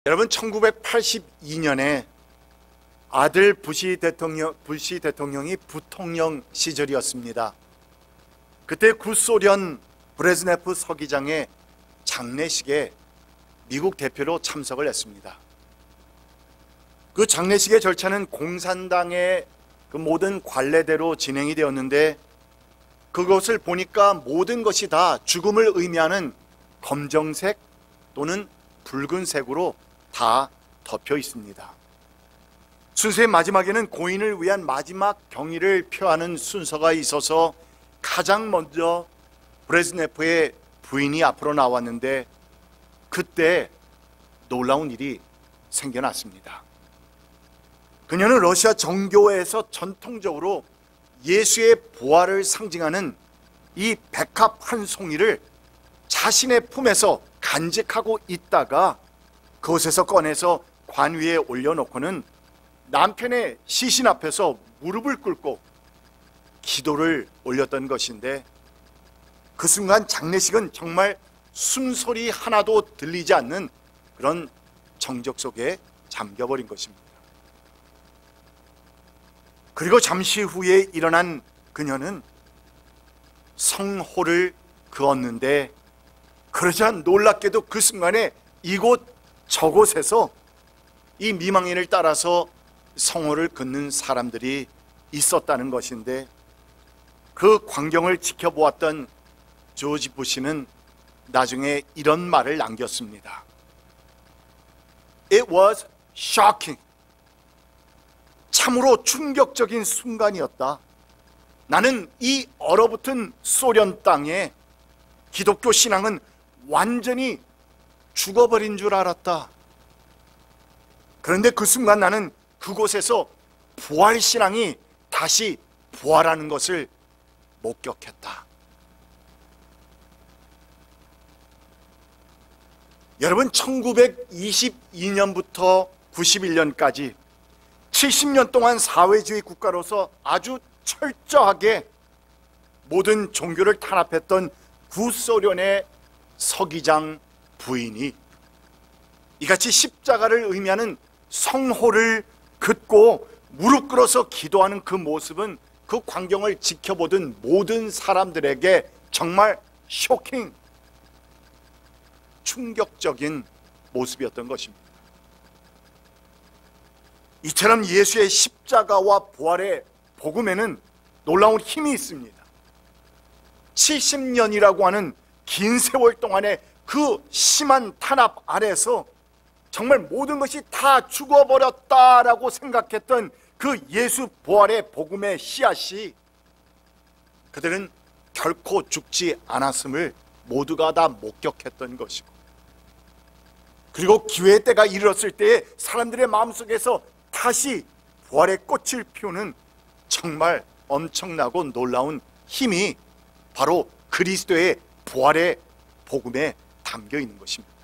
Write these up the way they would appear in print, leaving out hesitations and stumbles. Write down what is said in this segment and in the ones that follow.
여러분, 1982년에 아들 부시 대통령이 부통령 시절이었습니다. 그때 구소련 브레즈네프 서기장의 장례식에 미국 대표로 참석을 했습니다. 그 장례식의 절차는 공산당의 그 모든 관례대로 진행이 되었는데, 그것을 보니까 모든 것이 다 죽음을 의미하는 검정색 또는 붉은색으로 다 덮여 있습니다. 순서의 마지막에는 고인을 위한 마지막 경의를 표하는 순서가 있어서 가장 먼저 브레즈네프의 부인이 앞으로 나왔는데, 그때 놀라운 일이 생겨났습니다. 그녀는 러시아 정교회에서 전통적으로 예수의 부활을 상징하는 이 백합 한 송이를 자신의 품에서 간직하고 있다가 그곳에서 꺼내서 관 위에 올려놓고는 남편의 시신 앞에서 무릎을 꿇고 기도를 올렸던 것인데, 그 순간 장례식은 정말 숨소리 하나도 들리지 않는 그런 정적 속에 잠겨버린 것입니다. 그리고 잠시 후에 일어난 그녀는 성호를 그었는데, 그러자 놀랍게도 그 순간에 이곳 저곳에서 이 미망인을 따라서 성호를 긋는 사람들이 있었다는 것인데, 그 광경을 지켜보았던 조지 부시는 나중에 이런 말을 남겼습니다. It was shocking. 참으로 충격적인 순간이었다. 나는 이 얼어붙은 소련 땅에 기독교 신앙은 완전히 죽어버린 줄 알았다. 그런데 그 순간 나는 그곳에서 부활신앙이 다시 부활하는 것을 목격했다. 여러분, 1922년부터 91년까지 70년 동안 사회주의 국가로서 아주 철저하게 모든 종교를 탄압했던 구소련의 서기장 부인이 이같이 십자가를 의미하는 성호를 긋고 무릎 꿇어서 기도하는 그 모습은 그 광경을 지켜보던 모든 사람들에게 정말 쇼킹, 충격적인 모습이었던 것입니다. 이처럼 예수의 십자가와 부활의 복음에는 놀라운 힘이 있습니다. 70년이라고 하는 긴 세월 동안의 그 심한 탄압 아래서 정말 모든 것이 다 죽어버렸다라고 생각했던 그 예수 부활의 복음의 씨앗이, 그들은 결코 죽지 않았음을 모두가 다 목격했던 것이고, 그리고 기회의 때가 이르렀을 때에 사람들의 마음속에서 다시 부활의 꽃을 피우는 정말 엄청나고 놀라운 힘이 바로 그리스도의 부활의 복음에 담겨 있는 것입니다.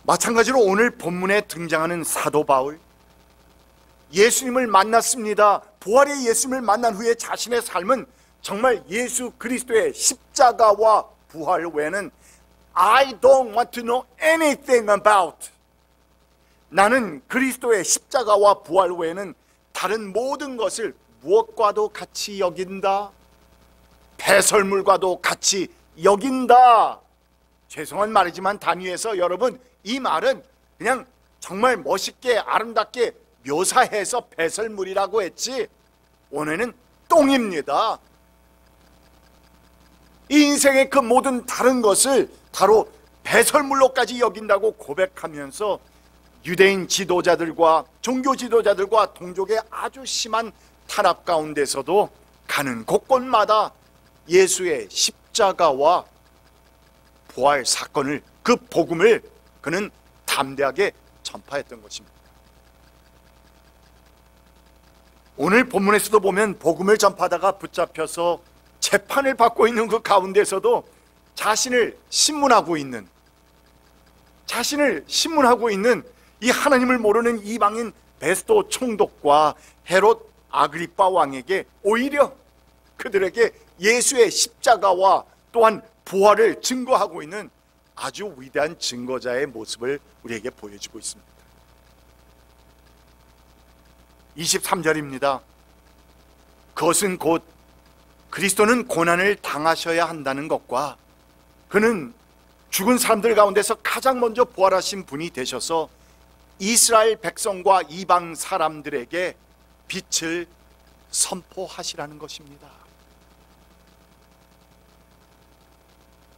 마찬가지로 오늘 본문에 등장하는 사도 바울, 예수님을 만났습니다. 부활의 예수님을 만난 후에 자신의 삶은 정말 예수 그리스도의 십자가와 부활 외에는 I don't want to know anything about, 나는 그리스도의 십자가와 부활 외에는 다른 모든 것을 무엇과도 같이 여긴다, 배설물과도 같이 여긴다. 죄송한 말이지만 단위에서 여러분, 이 말은 그냥 정말 멋있게 아름답게 묘사해서 배설물이라고 했지 원래는 똥입니다. 이 인생의 그 모든 다른 것을 바로 배설물로까지 여긴다고 고백하면서 유대인 지도자들과 종교 지도자들과 동족의 아주 심한 탄압 가운데서도 가는 곳곳마다 예수의 십자가와 부활 사건을, 그 복음을 그는 담대하게 전파했던 것입니다. 오늘 본문에서도 보면 복음을 전파하다가 붙잡혀서 재판을 받고 있는 그 가운데서도 자신을 신문하고 있는 이 하나님을 모르는 이방인 베스도 총독과 헤롯 아그리빠 왕에게 오히려 그들에게 예수의 십자가와 또한 부활을 증거하고 있는 아주 위대한 증거자의 모습을 우리에게 보여주고 있습니다. 23절입니다. 그것은 곧 그리스도는 고난을 당하셔야 한다는 것과 그는 죽은 사람들 가운데서 가장 먼저 부활하신 분이 되셔서 이스라엘 백성과 이방 사람들에게 빛을 선포하시라는 것입니다.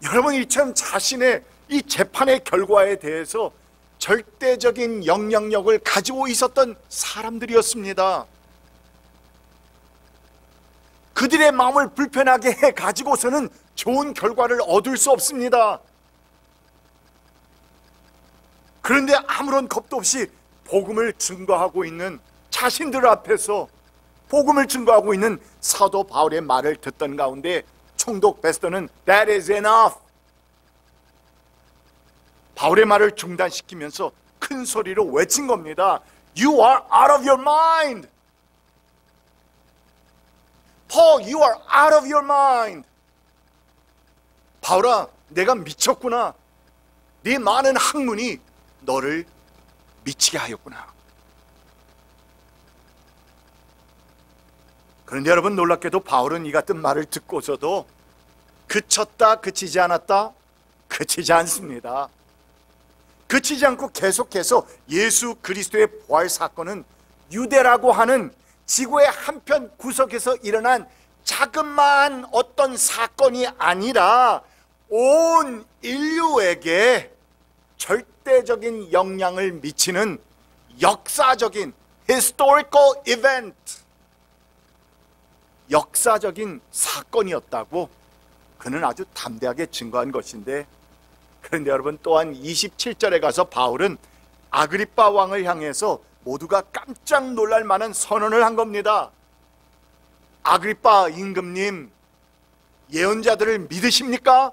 여러분, 이처럼 자신의 이 재판의 결과에 대해서 절대적인 영향력을 가지고 있었던 사람들이었습니다. 그들의 마음을 불편하게 해 가지고서는 좋은 결과를 얻을 수 없습니다. 그런데 아무런 겁도 없이 복음을 증거하고 있는, 자신들 앞에서 복음을 증거하고 있는 사도 바울의 말을 듣던 가운데 총독 베스터는 That is enough, 바울의 말을 중단시키면서 큰 소리로 외친 겁니다. You are out of your mind. Paul, you are out of your mind. 바울아, 내가 미쳤구나. 네 많은 학문이 너를 미치게 하였구나. 그런데 여러분, 놀랍게도 바울은 이 같은 말을 듣고서도 그쳤다, 그치지 않았다? 그치지 않습니다. 그치지 않고 계속해서 예수 그리스도의 부활 사건은 유대라고 하는 지구의 한편 구석에서 일어난 자그마한 어떤 사건이 아니라 온 인류에게 절대적인 영향을 미치는 역사적인 historical event, 역사적인 사건이었다고 그는 아주 담대하게 증거한 것인데, 그런데 여러분, 또한 27절에 가서 바울은 아그리빠 왕을 향해서 모두가 깜짝 놀랄 만한 선언을 한 겁니다. 아그리빠 임금님, 예언자들을 믿으십니까?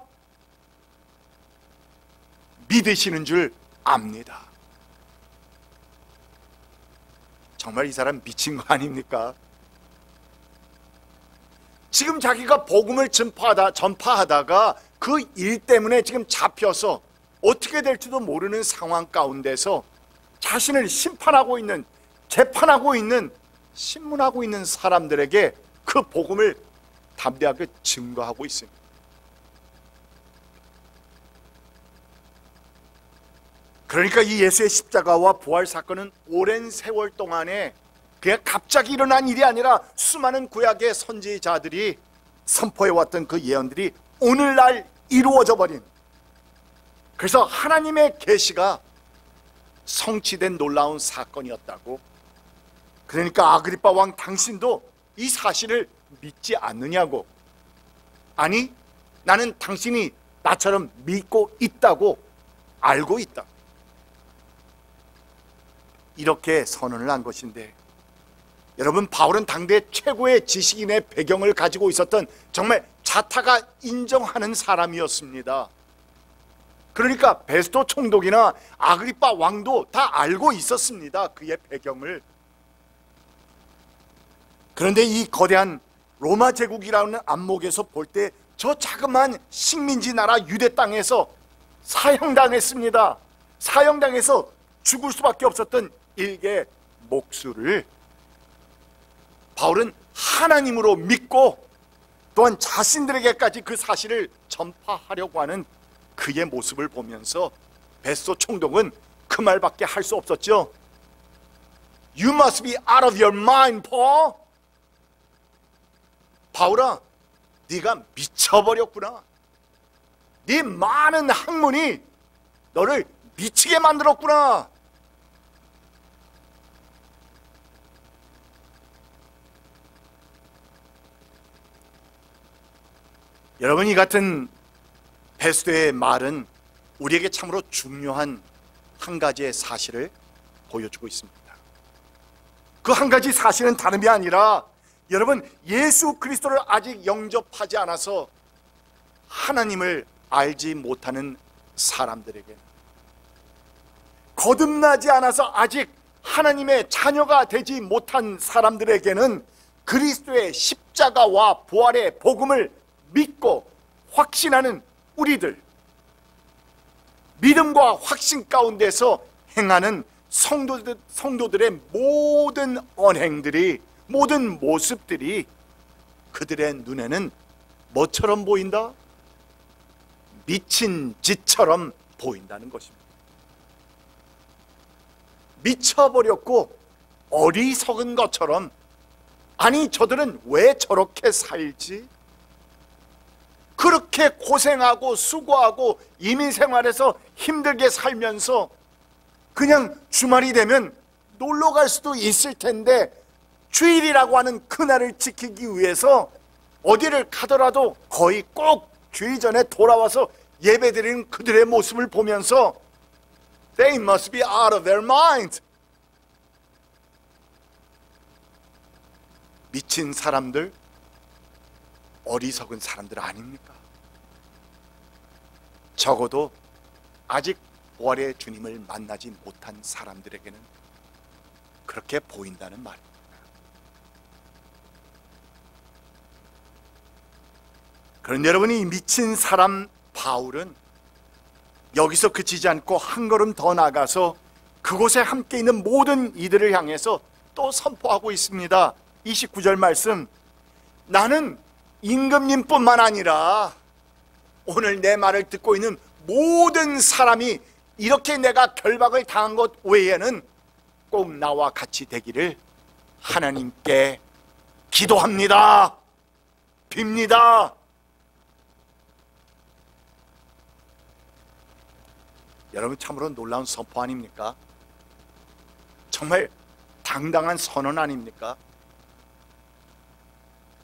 믿으시는 줄 압니다. 정말 이 사람 미친 거 아닙니까? 지금 자기가 복음을 전파하다가 그 일 때문에 지금 잡혀서 어떻게 될지도 모르는 상황 가운데서 자신을 심판하고 있는, 재판하고 있는, 신문하고 있는 사람들에게 그 복음을 담대하게 증거하고 있습니다. 그러니까 이 예수의 십자가와 부활 사건은 오랜 세월 동안에 그냥 갑자기 일어난 일이 아니라 수많은 구약의 선지자들이 선포해왔던 그 예언들이 오늘날 이루어져 버린, 그래서 하나님의 계시가 성취된 놀라운 사건이었다고. 그러니까 아그리빠 왕, 당신도 이 사실을 믿지 않느냐고. 아니, 나는 당신이 나처럼 믿고 있다고, 알고 있다, 이렇게 선언을 한 것인데, 여러분, 바울은 당대 최고의 지식인의 배경을 가지고 있었던 정말 자타가 인정하는 사람이었습니다. 그러니까 베스토 총독이나 아그리빠 왕도 다 알고 있었습니다, 그의 배경을. 그런데 이 거대한 로마 제국이라는 안목에서 볼 때 저 자그마한 식민지 나라 유대 땅에서 사형당했습니다. 사형당해서 죽을 수밖에 없었던 일개 목수를 바울은 하나님으로 믿고 또한 자신들에게까지 그 사실을 전파하려고 하는 그의 모습을 보면서 베스토 총독은 그 말밖에 할 수 없었죠. You must be out of your mind, Paul. 바울아, 네가 미쳐버렸구나. 네 많은 학문이 너를 미치게 만들었구나. 여러분, 이 같은 베스토의 말은 우리에게 참으로 중요한 한 가지의 사실을 보여주고 있습니다. 그 한 가지 사실은 다름이 아니라, 여러분, 예수 그리스도를 아직 영접하지 않아서 하나님을 알지 못하는 사람들에게, 거듭나지 않아서 아직 하나님의 자녀가 되지 못한 사람들에게는 그리스도의 십자가와 부활의 복음을 믿고 확신하는 우리들, 믿음과 확신 가운데서 행하는 성도들의 모든 언행들이, 모든 모습들이 그들의 눈에는 뭐처럼 보인다? 미친 짓처럼 보인다는 것입니다. 미쳐버렸고 어리석은 것처럼, 아니 저들은 왜 저렇게 살지? 그렇게 고생하고 수고하고 이민생활에서 힘들게 살면서 그냥 주말이 되면 놀러 갈 수도 있을 텐데 주일이라고 하는 그날을 지키기 위해서 어디를 가더라도 거의 꼭 주일 전에 돌아와서 예배드리는 그들의 모습을 보면서 They must be out of their mind. 미친 사람들, 어리석은 사람들 아닙니까? 적어도 아직 부활의 주님을 만나지 못한 사람들에게는 그렇게 보인다는 말입니다. 그런데 여러분, 이 미친 사람 바울은 여기서 그치지 않고 한 걸음 더 나가서 그곳에 함께 있는 모든 이들을 향해서 또 선포하고 있습니다. 29절 말씀, 나는 임금님뿐만 아니라 오늘 내 말을 듣고 있는 모든 사람이 이렇게 내가 결박을 당한 것 외에는 꼭 나와 같이 되기를 하나님께 기도합니다, 빕니다. 여러분, 참으로 놀라운 선포 아닙니까? 정말 당당한 선언 아닙니까?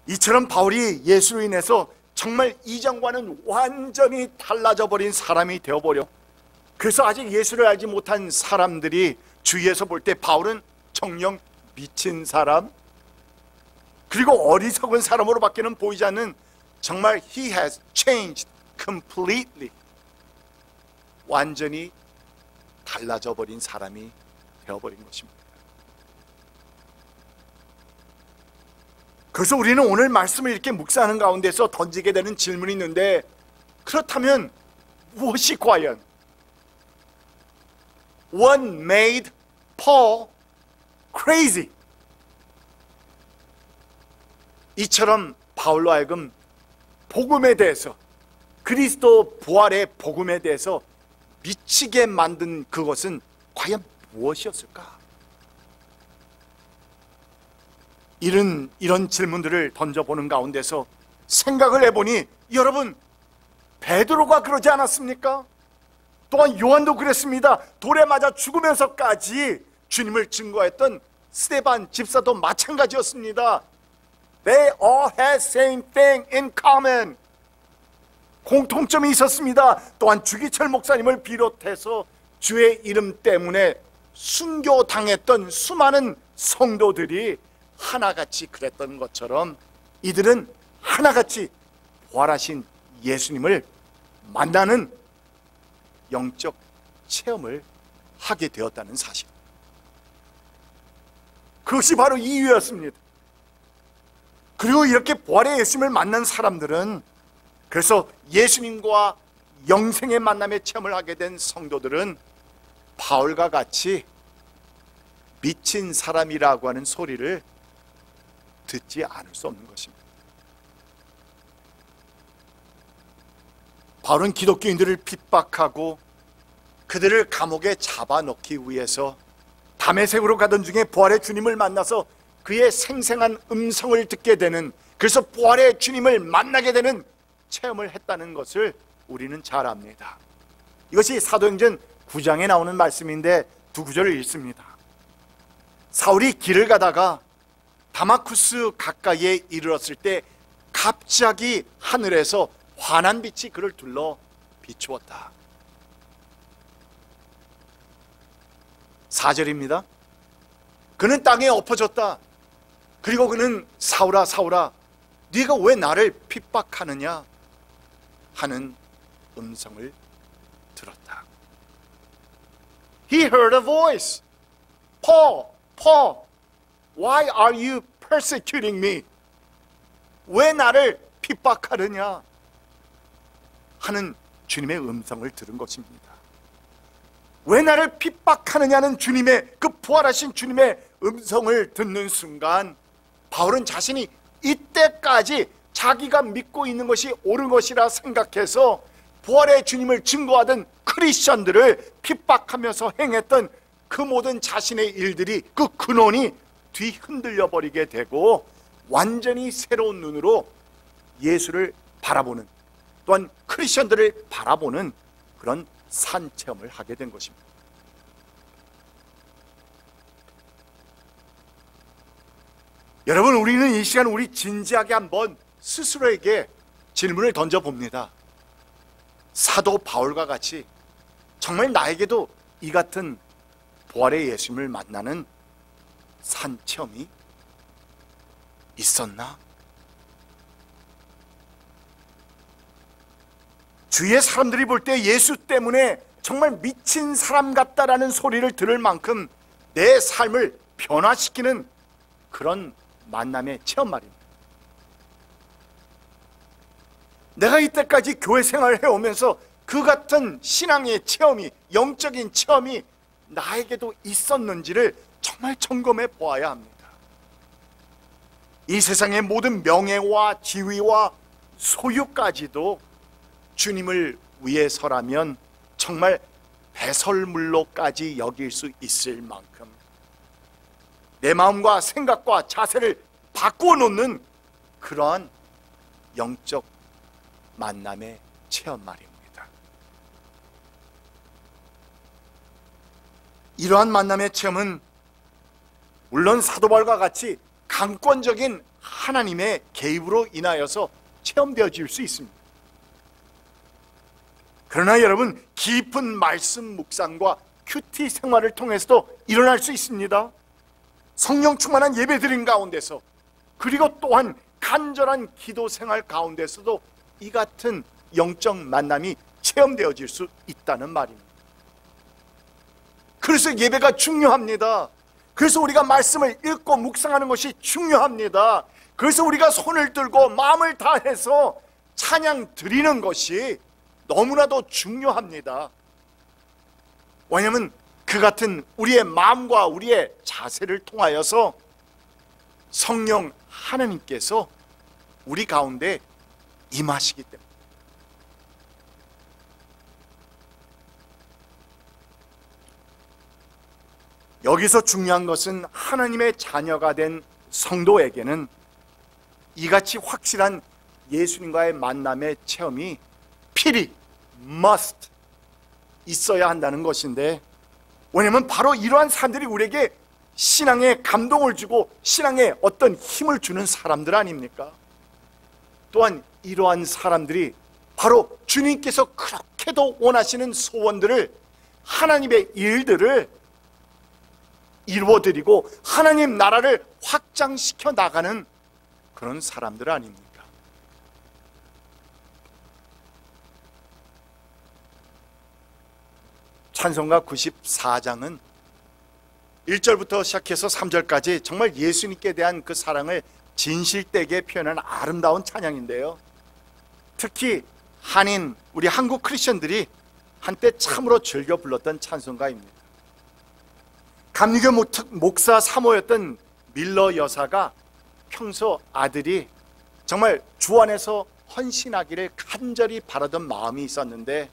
이처럼 바울이 예수로 인해서 정말 이전과는 완전히 달라져 버린 사람이 되어버려, 그래서 아직 예수를 알지 못한 사람들이 주위에서 볼 때 바울은 정녕 미친 사람, 그리고 어리석은 사람으로 밖에는 보이지 않는, 정말 he has changed completely, 완전히 달라져 버린 사람이 되어버린 것입니다. 그래서 우리는 오늘 말씀을 이렇게 묵상하는 가운데서 던지게 되는 질문이 있는데, 그렇다면 무엇이 과연 What made Paul crazy? 이처럼 바울로 하여금 복음에 대해서, 그리스도 부활의 복음에 대해서 미치게 만든 그것은 과연 무엇이었을까? 이런 질문들을 던져보는 가운데서 생각을 해보니, 여러분, 베드로가 그러지 않았습니까? 또한 요한도 그랬습니다. 돌에 맞아 죽으면서까지 주님을 증거했던 스데반 집사도 마찬가지였습니다. They all had same thing in common. 공통점이 있었습니다. 또한 주기철 목사님을 비롯해서 주의 이름 때문에 순교당했던 수많은 성도들이 하나같이 그랬던 것처럼 이들은 하나같이 부활하신 예수님을 만나는 영적 체험을 하게 되었다는 사실, 그것이 바로 이유였습니다. 그리고 이렇게 부활의 예수님을 만난 사람들은, 그래서 예수님과 영생의 만남의 체험을 하게 된 성도들은 바울과 같이 미친 사람이라고 하는 소리를 듣지 않을 수 없는 것입니다. 바울은 기독교인들을 핍박하고 그들을 감옥에 잡아넣기 위해서 다메섹으로 가던 중에 부활의 주님을 만나서 그의 생생한 음성을 듣게 되는, 그래서 부활의 주님을 만나게 되는 체험을 했다는 것을 우리는 잘 압니다. 이것이 사도행전 9장에 나오는 말씀인데 두 구절을 읽습니다. 사울이 길을 가다가 다마쿠스 가까이에 이르렀을 때 갑자기 하늘에서 환한 빛이 그를 둘러 비추었다. 4절입니다. 그는 땅에 엎어졌다. 그리고 그는 사울아 사울아 네가 왜 나를 핍박하느냐 하는 음성을 들었다. He heard a voice. Paul, Paul, why are you persecuting me? 왜 나를 핍박하느냐 하는 주님의 음성을 들은 것입니다. 왜 나를 핍박하느냐는 주님의, 그 부활하신 주님의 음성을 듣는 순간 바울은 자신이 이때까지 자기가 믿고 있는 것이 옳은 것이라 생각해서 부활의 주님을 증거하던 크리스천들을 핍박하면서 행했던 그 모든 자신의 일들이, 그 근원이 뒤흔들려 버리게 되고 완전히 새로운 눈으로 예수를 바라보는, 또한 크리스천들을 바라보는 그런 산체험을 하게 된 것입니다. 여러분, 우리는 이 시간 우리 진지하게 한번 스스로에게 질문을 던져봅니다. 사도 바울과 같이 정말 나에게도 이 같은 부활의 예수님을 만나는 산체험이 있었나? 주위의 사람들이 볼 때 예수 때문에 정말 미친 사람 같다라는 소리를 들을 만큼 내 삶을 변화시키는 그런 만남의 체험 말입니다. 내가 이때까지 교회 생활을 해오면서 그 같은 신앙의 체험이, 영적인 체험이 나에게도 있었는지를 정말 점검해 보아야 합니다. 이 세상의 모든 명예와 지위와 소유까지도 주님을 위해서라면 정말 배설물로까지 여길 수 있을 만큼 내 마음과 생각과 자세를 바꾸어 놓는 그러한 영적 만남의 체험 말입니다. 이러한 만남의 체험은 물론 사도 바울과 같이 강권적인 하나님의 개입으로 인하여서 체험되어질 수 있습니다. 그러나 여러분, 깊은 말씀 묵상과 큐티 생활을 통해서도 일어날 수 있습니다. 성령 충만한 예배드림 가운데서, 그리고 또한 간절한 기도 생활 가운데서도 이 같은 영적 만남이 체험되어질 수 있다는 말입니다. 그래서 예배가 중요합니다. 그래서 우리가 말씀을 읽고 묵상하는 것이 중요합니다. 그래서 우리가 손을 들고 마음을 다해서 찬양 드리는 것이 너무나도 중요합니다. 왜냐하면 그 같은 우리의 마음과 우리의 자세를 통하여서 성령 하나님께서 우리 가운데 임하시기 때문에. 여기서 중요한 것은 하나님의 자녀가 된 성도에게는 이같이 확실한 예수님과의 만남의 체험이 필히 must 있어야 한다는 것인데, 왜냐하면 바로 이러한 사람들이 우리에게 신앙의 감동을 주고 신앙의 어떤 힘을 주는 사람들 아닙니까? 또한 이러한 사람들이 바로 주님께서 그렇게도 원하시는 소원들을, 하나님의 일들을 이루어드리고 하나님 나라를 확장시켜 나가는 그런 사람들 아닙니까? 찬송가 94장은 1절부터 시작해서 3절까지 정말 예수님께 대한 그 사랑을 진실되게 표현한 아름다운 찬양인데요, 특히 한인, 우리 한국 크리스천들이 한때 참으로 즐겨 불렀던 찬송가입니다. 감리교 목사 사모였던 밀러 여사가 평소 아들이 정말 주 안에서 헌신하기를 간절히 바라던 마음이 있었는데,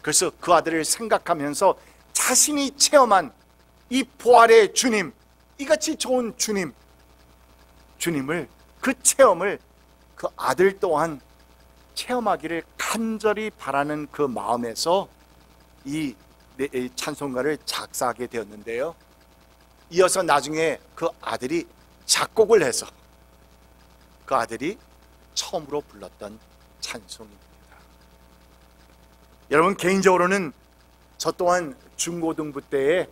그래서 그 아들을 생각하면서 자신이 체험한 이 부활의 주님, 이같이 좋은 주님을, 그 체험을 그 아들 또한 체험하기를 간절히 바라는 그 마음에서 이 찬송가를 작사하게 되었는데요, 이어서 나중에 그 아들이 작곡을 해서 그 아들이 처음으로 불렀던 찬송입니다. 여러분, 개인적으로는 저 또한 중고등부 때에,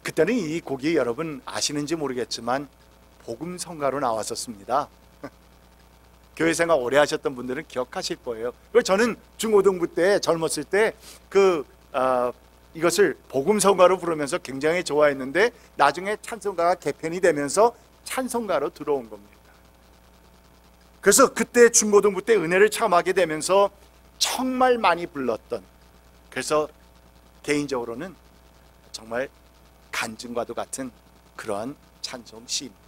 그때는 이 곡이 여러분 아시는지 모르겠지만 복음성가로 나왔었습니다. 교회생활 오래 하셨던 분들은 기억하실 거예요. 그리고 저는 중고등부 때, 젊었을 때 이것을 복음성가로 부르면서 굉장히 좋아했는데, 나중에 찬송가가 개편이 되면서 찬송가로 들어온 겁니다. 그래서 그때 중고등부 때 은혜를 체험하게 되면서 정말 많이 불렀던, 그래서 개인적으로는 정말 간증과도 같은 그러한 찬송 시입니다.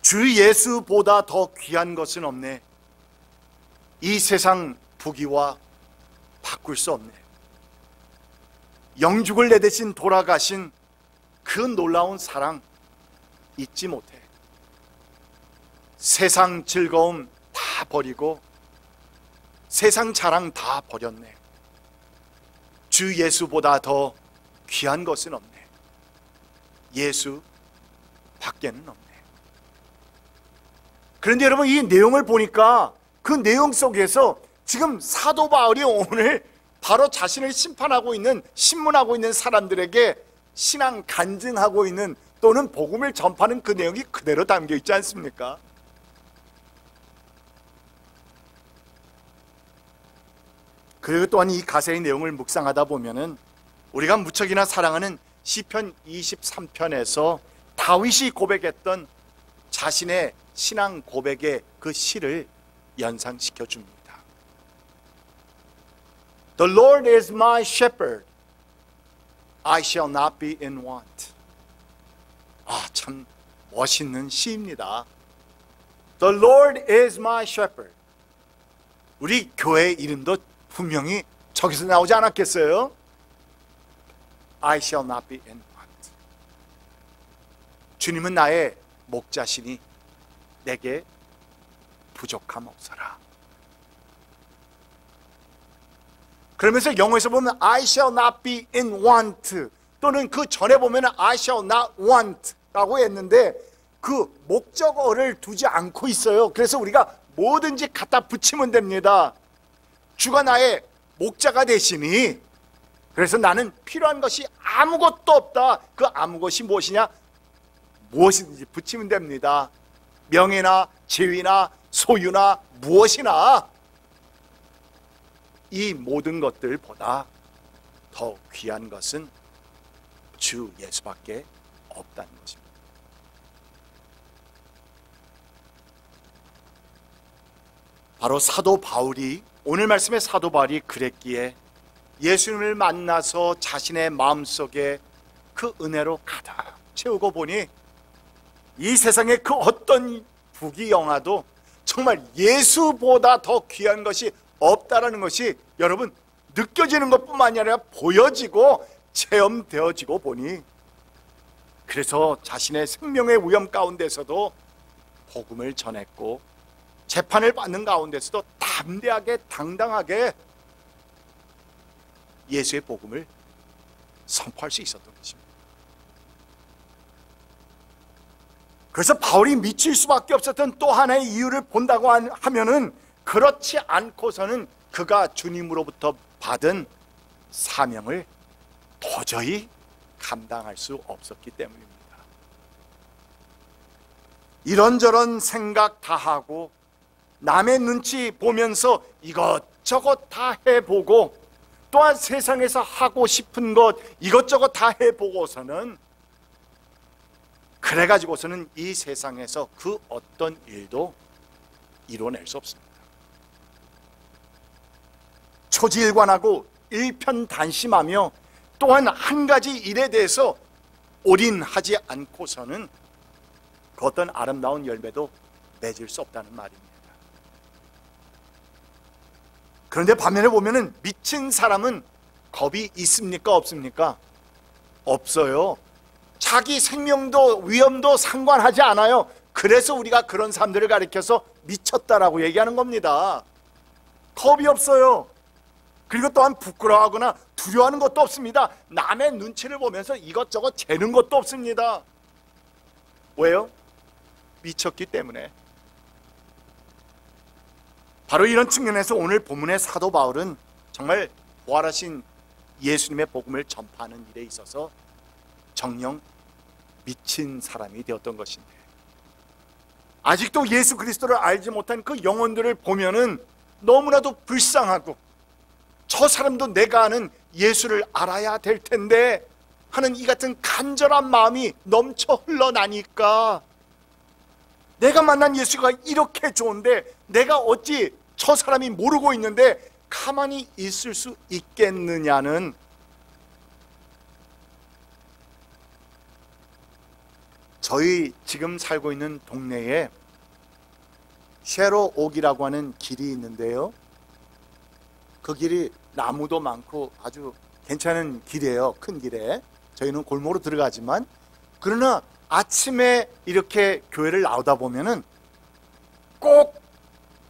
주 예수보다 더 귀한 것은 없네. 이 세상 부귀와 바꿀 수 없네. 영죽을 내 대신 돌아가신 그 놀라운 사랑 잊지 못해. 세상 즐거움 다 버리고 세상 자랑 다 버렸네. 주 예수보다 더 귀한 것은 없네. 예수 밖에는 없네. 그런데 여러분, 이 내용을 보니까 그 내용 속에서 지금 사도 바울이 오늘 바로 자신을 심판하고 있는, 신문하고 있는 사람들에게 신앙 간증하고 있는, 또는 복음을 전파하는 그 내용이 그대로 담겨 있지 않습니까? 그리고 또한 이 가사의 내용을 묵상하다 보면은 우리가 무척이나 사랑하는 시편 23편에서 다윗이 고백했던 자신의 신앙 고백의 그 시를 연상시켜 줍니다. The Lord is my shepherd, I shall not be in want. 참 멋있는 시입니다. The Lord is my shepherd. 우리 교회 이름도 분명히 저기서 나오지 않았겠어요? I shall not be in want. 주님은 나의 목자시니 내게 부족함 없어라. 그러면서 영어에서 보면 I shall not be in want, 또는 그 전에 보면 I shall not want 라고 했는데 그 목적어를 두지 않고 있어요. 그래서 우리가 뭐든지 갖다 붙이면 됩니다. 주가 나의 목자가 되시니, 그래서 나는 필요한 것이 아무것도 없다. 그 아무것이 무엇이냐? 무엇이든지 붙이면 됩니다. 명예나 지위나 소유나 무엇이나 이 모든 것들보다 더 귀한 것은 주 예수밖에 없다는 것입니다. 바로 사도 바울이, 오늘 말씀의 사도 바울이 그랬기에 예수님을 만나서 자신의 마음속에 그 은혜로 가득 채우고 보니 이 세상의 그 어떤 부귀영화도 정말 예수보다 더 귀한 것이 없다라는 것이 여러분 느껴지는 것뿐만이 아니라 보여지고 체험되어지고 보니, 그래서 자신의 생명의 위험 가운데서도 복음을 전했고 재판을 받는 가운데서도 담대하게 당당하게 예수의 복음을 선포할 수 있었던 것입니다. 그래서 바울이 미칠 수밖에 없었던 또 하나의 이유를 본다고 하면은, 그렇지 않고서는 그가 주님으로부터 받은 사명을 도저히 감당할 수 없었기 때문입니다. 이런저런 생각 다 하고 남의 눈치 보면서 이것저것 다 해보고, 또한 세상에서 하고 싶은 것 이것저것 다 해보고서는, 그래가지고서는 이 세상에서 그 어떤 일도 이뤄낼 수 없습니다. 초지일관하고 일편단심하며 또한 한 가지 일에 대해서 올인하지 않고서는 그 어떤 아름다운 열매도 맺을 수 없다는 말입니다. 그런데 반면에 보면은 미친 사람은 겁이 있습니까? 없습니까? 없어요. 자기 생명도 위험도 상관하지 않아요. 그래서 우리가 그런 사람들을 가리켜서 미쳤다라고 얘기하는 겁니다. 겁이 없어요. 그리고 또한 부끄러워하거나 두려워하는 것도 없습니다. 남의 눈치를 보면서 이것저것 재는 것도 없습니다. 왜요? 미쳤기 때문에. 바로 이런 측면에서 오늘 본문의 사도 바울은 정말 부활하신 예수님의 복음을 전파하는 일에 있어서 정녕 미친 사람이 되었던 것인데, 아직도 예수 그리스도를 알지 못한 그 영혼들을 보면은 너무나도 불쌍하고, 저 사람도 내가 아는 예수를 알아야 될 텐데 하는 이 같은 간절한 마음이 넘쳐 흘러나니까, 내가 만난 예수가 이렇게 좋은데 내가 어찌 저 사람이 모르고 있는데 가만히 있을 수 있겠느냐는 저희 지금 살고 있는 동네에 쉐로 옥이라고 하는 길이 있는데요, 그 길이 나무도 많고 아주 괜찮은 길이에요. 큰 길에. 저희는 골목으로 들어가지만, 그러나 아침에 이렇게 교회를 나오다 보면은 꼭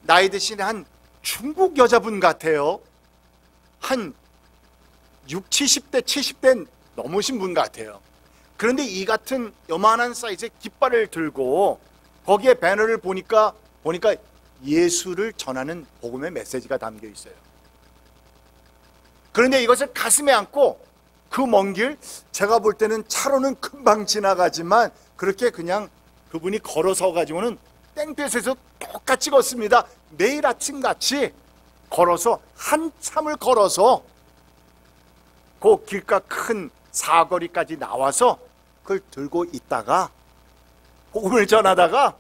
나이 드신 한 중국 여자분 같아요. 한 60, 70대, 70대 넘으신 분 같아요. 그런데 이 같은 요만한 사이즈의 깃발을 들고 거기에 배너를 보니까 예수를 전하는 복음의 메시지가 담겨 있어요. 그런데 이것을 가슴에 안고 그 먼 길, 제가 볼 때는 차로는 금방 지나가지만 그렇게 그냥 그분이 걸어서 가지고는 땡볕에서 똑같이 걷습니다. 매일 아침같이 걸어서, 한참을 걸어서 그 길가 큰 사거리까지 나와서 그걸 들고 있다가 복음을 전하다가,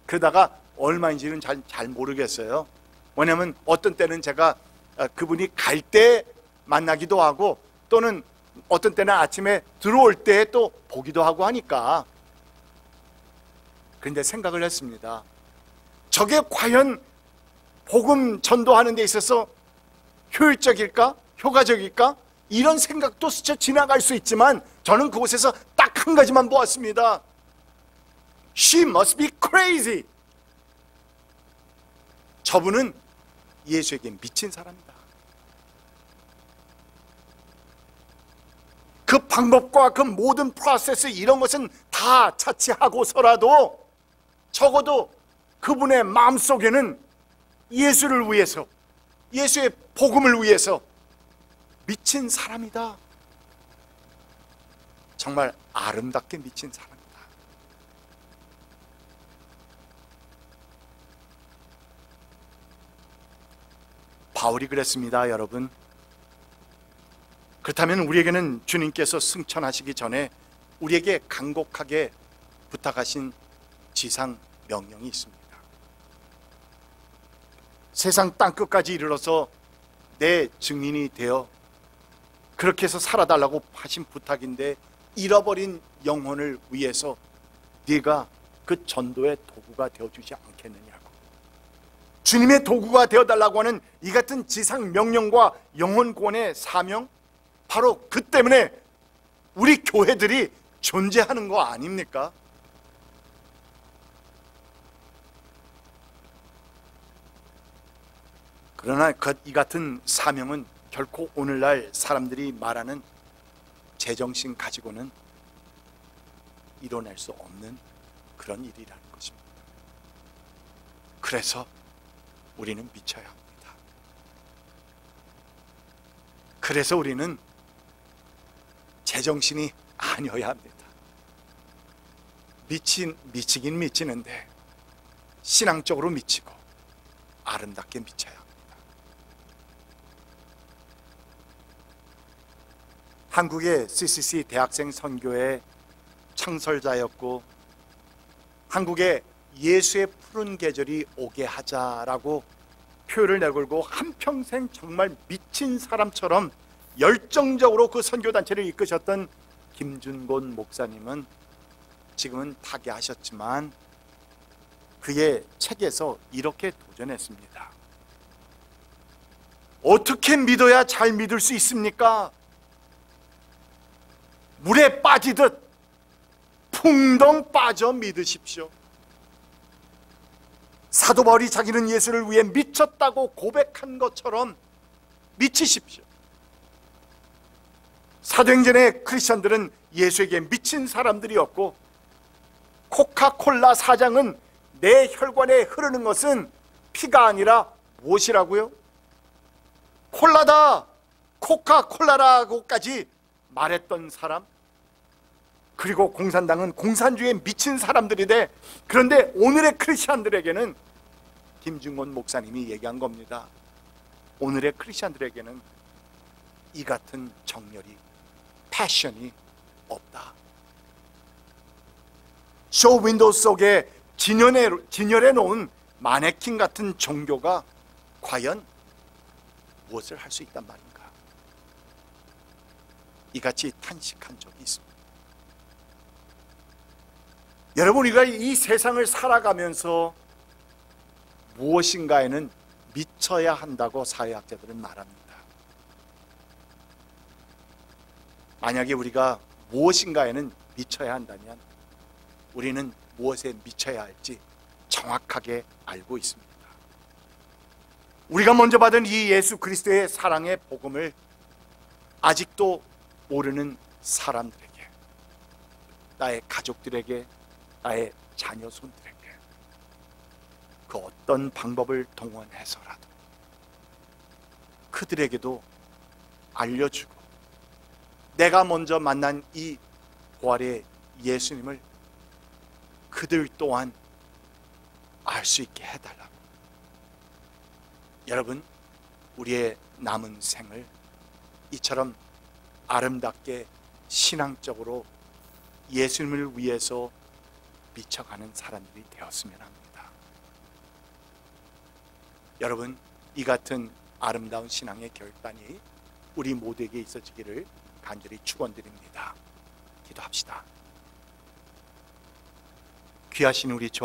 그러다가 얼마인지는 잘 모르겠어요. 왜냐하면 어떤 때는 제가 그분이 갈 때 만나기도 하고, 또는 어떤 때는 아침에 들어올 때 또 보기도 하고 하니까. 그런데 생각을 했습니다. 저게 과연 복음 전도하는 데 있어서 효율적일까? 효과적일까? 이런 생각도 스쳐 지나갈 수 있지만 저는 그곳에서 딱 한 가지만 보았습니다. She must be crazy. 저분은 예수에게 미친 사람이다. 그 방법과 그 모든 프로세스, 이런 것은 다 차치하고서라도 적어도 그분의 마음속에는 예수를 위해서, 예수의 복음을 위해서 미친 사람이다. 정말 아름답게 미친 사람이다. 바울이 그랬습니다, 여러분. 그렇다면 우리에게는 주님께서 승천하시기 전에 우리에게 간곡하게 부탁하신 지상 명령이 있습니다. 세상 땅끝까지 이르러서 내 증인이 되어 그렇게 해서 살아달라고 하신 부탁인데, 잃어버린 영혼을 위해서 네가 그 전도의 도구가 되어주지 않겠느냐고. 주님의 도구가 되어달라고 하는 이 같은 지상 명령과 영혼 구원의 사명, 바로 그 때문에 우리 교회들이 존재하는 거 아닙니까? 그러나 이 같은 사명은 결코 오늘날 사람들이 말하는 제정신 가지고는 이뤄낼 수 없는 그런 일이라는 것입니다. 그래서 우리는 미쳐야 합니다. 그래서 우리는 제정신이 아니어야 합니다. 미치긴 미치는데 신앙적으로 미치고 아름답게 미쳐야 합니다. 한국의 CCC 대학생 선교회 창설자였고, 한국에 예수의 푸른 계절이 오게 하자라고 표를 내걸고 한평생 정말 미친 사람처럼 열정적으로 그 선교단체를 이끄셨던 김준곤 목사님은 지금은 타계하셨지만 그의 책에서 이렇게 도전했습니다. 어떻게 믿어야 잘 믿을 수 있습니까? 물에 빠지듯 풍덩 빠져 믿으십시오. 사도 바울이 자기는 예수를 위해 미쳤다고 고백한 것처럼 미치십시오. 사도행전의 크리스천들은 예수에게 미친 사람들이었고, 코카콜라 사장은 내 혈관에 흐르는 것은 피가 아니라 무엇이라고요? 콜라다, 코카콜라라고까지 말했던 사람. 그리고 공산당은 공산주의에 미친 사람들이래. 그런데 오늘의 크리스천들에게는 김중곤 목사님이 얘기한 겁니다. 오늘의 크리스천들에게는 이 같은 정열이, 패션이 없다. 쇼 윈도우 속에 진열해 놓은 마네킹 같은 종교가 과연 무엇을 할 수 있단 말인가? 이같이 탄식한 적이 있습니다. 여러분, 우리가 이 세상을 살아가면서 무엇인가에는 미쳐야 한다고 사회학자들은 말합니다. 만약에 우리가 무엇인가에는 미쳐야 한다면 우리는 무엇에 미쳐야 할지 정확하게 알고 있습니다. 우리가 먼저 받은 이 예수 그리스도의 사랑의 복음을 아직도 모르는 사람들에게, 나의 가족들에게, 나의 자녀 손들에게 그 어떤 방법을 동원해서라도 그들에게도 알려주고, 내가 먼저 만난 이 부활의 예수님을 그들 또한 알 수 있게 해달라고. 여러분, 우리의 남은 생을 이처럼 아름답게 신앙적으로 예수님을 위해서 미쳐가는 사람들이 되었으면 합니다. 여러분, 이 같은 아름다운 신앙의 결단이 우리 모두에게 있어지기를 간절히 축원드립니다. 기도합시다. 귀하신 우리 주